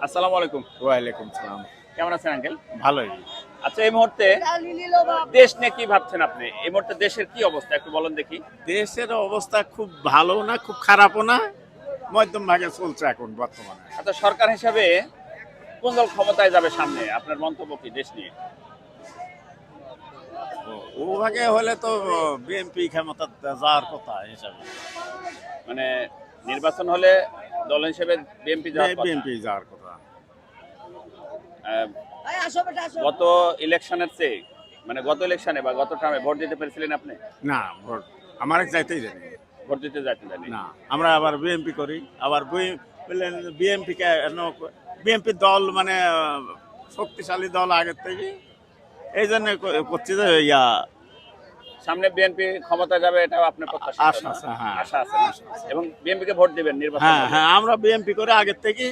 আসসালামু আলাইকুম। ওয়ালাইকুম সালাম। কেমন আছেন আঙ্কেল? ভালোই। আচ্ছা, এই মুহূর্তে দেশ নিয়ে কি ভাবছেন আপনি? এই মুহূর্তে দেশের কি অবস্থা একটু বলেন দেখি। দেশের অবস্থা খুব ভালো না, খুব খারাপও না, মধ্যম ভাগে চলছে এখন বর্তমানে। আচ্ছা, সরকার হিসাবে কোন দল ক্ষমতায় যাবে সামনে? আপনার মন্তব্য কি দেশ নিয়ে? ও ভাগে হলে তো বিএনপি ক্ষমতা যাওয়ার কথা হিসাবে। মানে নির্বাচন হলে দল হিসেবে বিএনপি যাওয়ার কথা। বিএনপি যাওয়ার কথা। আহ, গত ইলেকশনের চেয়ে মানে গত ইলেকশনে বা গত টার্মে ভোট দিতে পেরেছিলেন আপনি? না, ভোট আমার যাইতেই জানি ভোট দিতে যাইতে জানি না। আমরা আবার বিএনপি করি, আবার বিএনপি কে বিএনপি দল মানে শক্তিশালী দল আগের থেকে, এই জন্য করছি যে সামনে বিএনপি ক্ষমতা যাবে এটাও আপনার প্রত্যাশা? আশা আছে, হ্যাঁ। আশা আছে না? এবং বিএনপি কে ভোট দিবেন নির্বাচন? হ্যাঁ হ্যাঁ, আমরা বিএনপি করে আগের থেকে